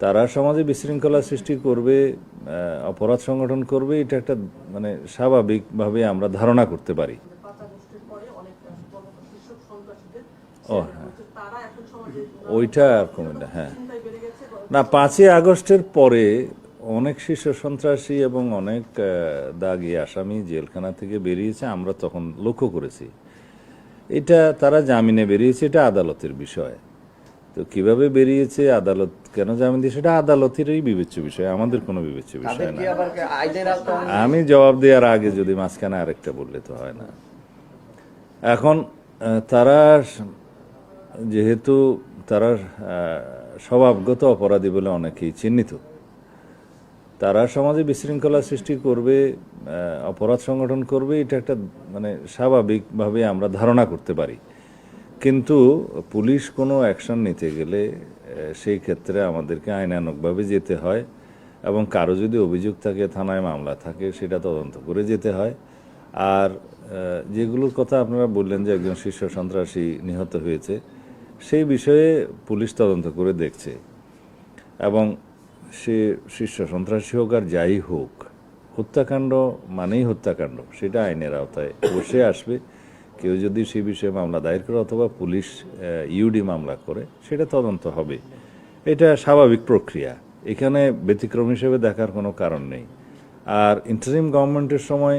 তারা সমাজে বিশৃঙ্খলা সৃষ্টি করবে, অপরাধ সংগঠন করবে, এটা একটা মানে স্বাভাবিকভাবে আমরা ধারণা করতে পারি। ও হ্যাঁ, ওইটা আর কমে না। হ্যাঁ, না 5ই আগস্টের পরে অনেক শীর্ষ সন্ত্রাসী এবং অনেক দাগী আসামি জেলখানা থেকে বেরিয়েছে, আমরা তখন লক্ষ্য করেছি। এটা তারা জামিনে বেরিয়েছে, এটা আদালতের বিষয়। তো কিভাবে বেরিয়েছে, আদালত কেন জামিন দিয়েছে, সেটা আদালতেরই বিবেচ্য বিষয়, আমাদের কোনো বিবেচ্য বিষয় না। আমি জবাব দেওয়ার আগে যদি মাঝখানে আরেকটা বললে তো হয় না। এখন তারা যেহেতু তারা স্বভাবগত অপরাধী বলে অনেকেই চিহ্নিত, তারা সমাজে বিশৃঙ্খলা সৃষ্টি করবে, অপরাধ সংগঠন করবে, এটা একটা মানে স্বাভাবিকভাবে আমরা ধারণা করতে পারি। কিন্তু পুলিশ কোনো অ্যাকশন নিতে গেলে সেই ক্ষেত্রে আমাদেরকে আইনানুগভাবে যেতে হয়, এবং কারো যদি অভিযোগ থাকে, থানায় মামলা থাকে, সেটা তদন্ত করে যেতে হয়। আর যেগুলোর কথা আপনারা বললেন যে একজন শীর্ষ সন্ত্রাসী নিহত হয়েছে, সেই বিষয়ে পুলিশ তদন্ত করে দেখছে, এবং সে শীর্ষ সন্ত্রাসী হোক আর যাই হোক, হত্যাকাণ্ড মানেই হত্যাকাণ্ড, সেটা আইনের আওতায় অবশ্যই আসবে। কেউ যদি সে বিষয়ে মামলা দায়ের করে অথবা পুলিশ ইউডি মামলা করে, সেটা তদন্ত হবে। এটা স্বাভাবিক প্রক্রিয়া, এখানে ব্যতিক্রম হিসেবে দেখার কোনো কারণ নেই। আর ইন্টারিম গভর্নমেন্টের সময়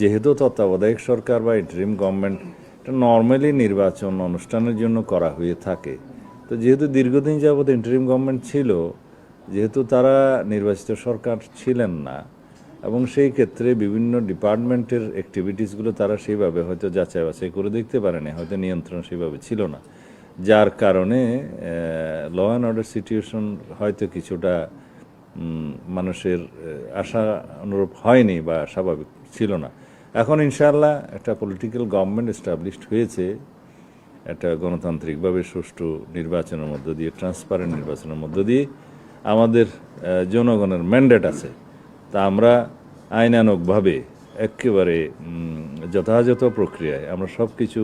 যেহেতু তত্ত্বাবধায়ক সরকার বা ইন্টারিম গভর্নমেন্ট, এটা নর্মালি নির্বাচন অনুষ্ঠানের জন্য করা হয়ে থাকে। তো যেহেতু দীর্ঘদিন যাবৎ ইন্টারিম গভর্নমেন্ট ছিল, যেহেতু তারা নির্বাচিত সরকার ছিলেন না, এবং সেই ক্ষেত্রে বিভিন্ন ডিপার্টমেন্টের অ্যাক্টিভিটিসগুলো তারা সেইভাবে হয়তো যাচাই বাছাই করে দেখতে পারেনি, হয়তো নিয়ন্ত্রণ সেইভাবে ছিল না, যার কারণে ল অ্যান্ড অর্ডার সিচুয়েশন হয়তো কিছুটা মানুষের আশা অনুরূপ হয়নি বা স্বাভাবিক ছিল না। এখন ইনশাআল্লাহ একটা পলিটিক্যাল গভর্নমেন্ট এস্টাবলিশড হয়েছে, একটা গণতান্ত্রিকভাবে সুষ্ঠু নির্বাচনের মধ্য দিয়ে, ট্রান্সপারেন্ট নির্বাচনের মধ্য দিয়ে আমাদের জনগণের ম্যান্ডেট আছে। তা আমরা আইনানুগভাবে একেবারে যথাযথ প্রক্রিয়ায় আমরা সব কিছু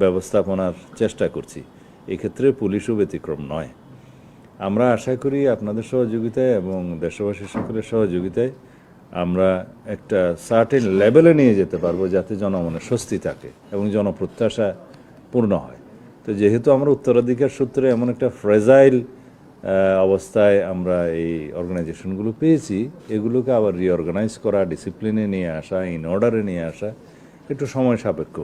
ব্যবস্থাপনার চেষ্টা করছি। এক্ষেত্রে পুলিশও ব্যতিক্রম নয়। আমরা আশা করি আপনাদের সহযোগিতায় এবং দেশবাসীর সকলের সহযোগিতায় আমরা একটা সার্টেন লেভেলে নিয়ে যেতে পারবো, যাতে জনমনে স্বস্তি থাকে এবং জনপ্রত্যাশা পূর্ণ হয়। তো যেহেতু আমরা উত্তরাধিকার সূত্রে এমন একটা ফ্রেজাইল অবস্থায় আমরা এই অর্গানাইজেশনগুলো পেয়েছি, এগুলোকে আবার রিঅর্গানাইজ করা, ডিসিপ্লিনে নিয়ে আসা, ইন অর্ডারে নিয়ে আসা একটু সময় সাপেক্ষ।